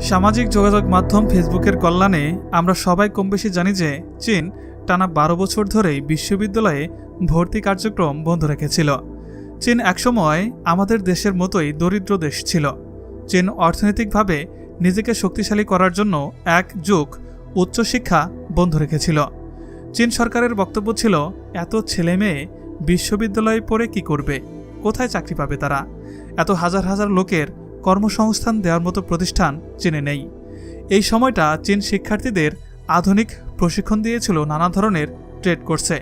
সামাজিক যোগাযোগ মাধ্যম ফেসবুকের কল্যাণে আমরা সবাই কমবেশি জানি যে চীন টানা ১২ বছর ধরেই বিশ্ববিদ্যালয়ে ভর্তি কার্যক্রম বন্ধ রেখেছিল। চীন একসময় আমাদের দেশের মতোই দরিদ্র দেশ ছিল। চীন অর্থনৈতিকভাবে নিজেকে শক্তিশালী করার জন্য এক যুগ উচ্চশিক্ষা বন্ধ রেখেছিল। চীন সরকারের বক্তব্য ছিল, এত ছেলে মেয়ে বিশ্ববিদ্যালয়ে পড়ে কি করবে, কোথায় চাকরি পাবে তারা? এত হাজার হাজার লোকের কর্মসংস্থান দেওয়ার মতো প্রতিষ্ঠান চীনে নেই। এই সময়টা চীন শিক্ষার্থীদের আধুনিক প্রশিক্ষণ দিয়েছিল নানা ধরনের ট্রেড কোর্সে।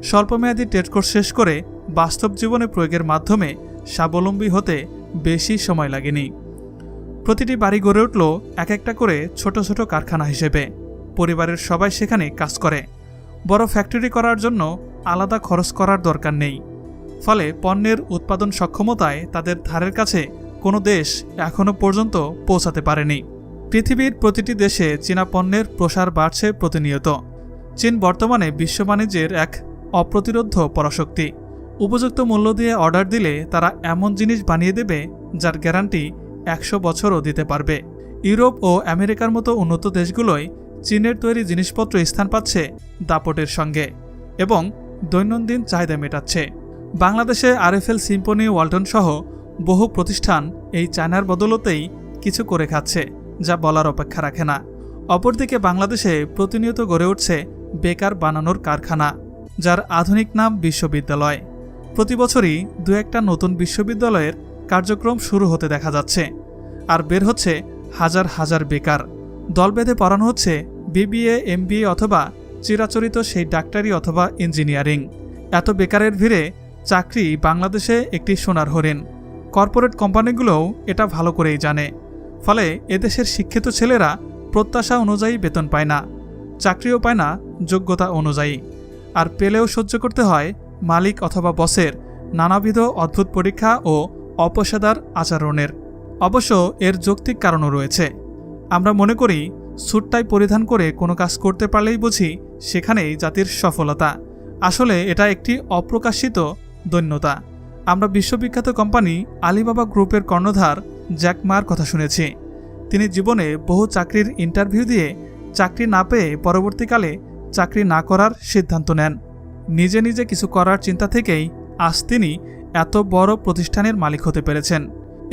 স্বল্পমেয়াদী ট্রেড কোর্স শেষ করে বাস্তব জীবনে প্রয়োগের মাধ্যমে স্বাবলম্বী হতে বেশি সময় লাগেনি। প্রতিটি বাড়ি গড়ে উঠল এক একটা করে ছোট ছোট কারখানা হিসেবে। পরিবারের সবাই সেখানে কাজ করে। বড় ফ্যাক্টরি করার জন্য আলাদা খরচ করার দরকার নেই। ফলে পণ্যের উৎপাদন সক্ষমতায় তাদের ধারের কাছে কোনো দেশ এখনও পর্যন্ত পৌঁছাতে পারেনি। পৃথিবীর প্রতিটি দেশে চীনা পণ্যের প্রসার বাড়ছে প্রতিনিয়ত। চীন বর্তমানে বিশ্ব বাণিজ্যের এক অপ্রতিরোধ্য পরাশক্তি। উপযুক্ত মূল্য দিয়ে অর্ডার দিলে তারা এমন জিনিস বানিয়ে দেবে যার গ্যারান্টি ১০০ বছরও দিতে পারবে। ইউরোপ ও আমেরিকার মতো উন্নত দেশগুলোয় চীনের তৈরি জিনিসপত্র স্থান পাচ্ছে দাপটের সঙ্গে এবং দৈনন্দিন চাহিদা মেটাচ্ছে। বাংলাদেশে আরএফএল, সিম্ফনি, ওয়ালটন সহ বহু প্রতিষ্ঠান এই চায়নার বদলতেই কিছু করে খাচ্ছে, যা বলার অপেক্ষা রাখে না। অপরদিকে বাংলাদেশে প্রতিনিয়ত গড়ে উঠছে বেকার বানানোর কারখানা, যার আধুনিক নাম বিশ্ববিদ্যালয়। প্রতি বছরই দু একটা নতুন বিশ্ববিদ্যালয়ের কার্যক্রম শুরু হতে দেখা যাচ্ছে, আর বের হচ্ছে হাজার হাজার বেকার। দল বেঁধে পড়ানো হচ্ছে বিবিএ, এমবিএ অথবা চিরাচরিত সেই ডাক্তারি অথবা ইঞ্জিনিয়ারিং। এত বেকারের ভিড়ে চাকরি বাংলাদেশে একটি সোনার হরিণ। কর্পোরেট কোম্পানিগুলোও এটা ভালো করেই জানে। ফলে এদেশের শিক্ষিত ছেলেরা প্রত্যাশা অনুযায়ী বেতন পায় না, চাকরিও পায় না যোগ্যতা অনুযায়ী, আর পেলেও সহ্য করতে হয় মালিক অথবা বসের নানাবিধ অদ্ভুত পরীক্ষা ও অপেশাদার আচরণের। অবশ্য এর যৌক্তিক কারণও রয়েছে। আমরা মনে করি স্যুট টাই পরিধান করে কোনো কাজ করতে পারলেই বুঝি সেখানেই জাতির সফলতা। আসলে এটা একটি অপ্রকাশিত দৈন্যতা। আমরা বিশ্ববিখ্যাত কোম্পানি আলিবাবা গ্রুপের কর্ণধার জ্যাক মার কথা শুনেছি। তিনি জীবনে বহু চাকরির ইন্টারভিউ দিয়ে চাকরি না পেয়ে পরবর্তীকালে চাকরি না করার সিদ্ধান্ত নেন। নিজে নিজে কিছু করার চিন্তা থেকেই আজ তিনি এত বড় প্রতিষ্ঠানের মালিক হতে পেরেছেন।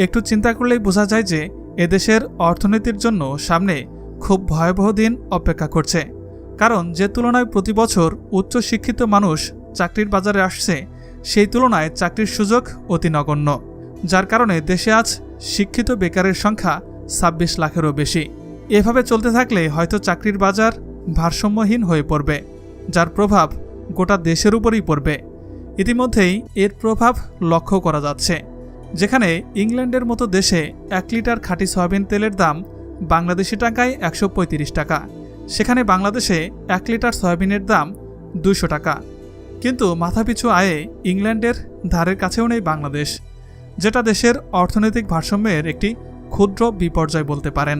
একটু চিন্তা করলেই বোঝা যায় যে এদেশের অর্থনীতির জন্য সামনে খুব ভয়াবহ দিন অপেক্ষা করছে। কারণ যে তুলনায় প্রতি বছর উচ্চশিক্ষিত মানুষ চাকরির বাজারে আসছে, সেই তুলনায় চাকরির সুযোগ অতি নগণ্য, যার কারণে দেশে আজ শিক্ষিত বেকারের সংখ্যা ২৬ লাখেরও বেশি। এভাবে চলতে থাকলে হয়তো চাকরির বাজার ভারসাম্যহীন হয়ে পড়বে, যার প্রভাব গোটা দেশের উপরই পড়বে। ইতিমধ্যেই এর প্রভাব লক্ষ্য করা যাচ্ছে। যেখানে ইংল্যান্ডের মতো দেশে ১ লিটার খাঁটি সয়াবিন তেলের দাম বাংলাদেশি টাকায় ১৩৫ টাকা, সেখানে বাংলাদেশে ১ লিটার সয়াবিনের দাম ২০০ টাকা। কিন্তু মাথাপিছু আয়ে ইংল্যান্ডের ধারের কাছেও নেই বাংলাদেশ, যেটা দেশের অর্থনৈতিক ভারসাম্যের একটি ক্ষুদ্র বিপর্যয় বলতে পারেন।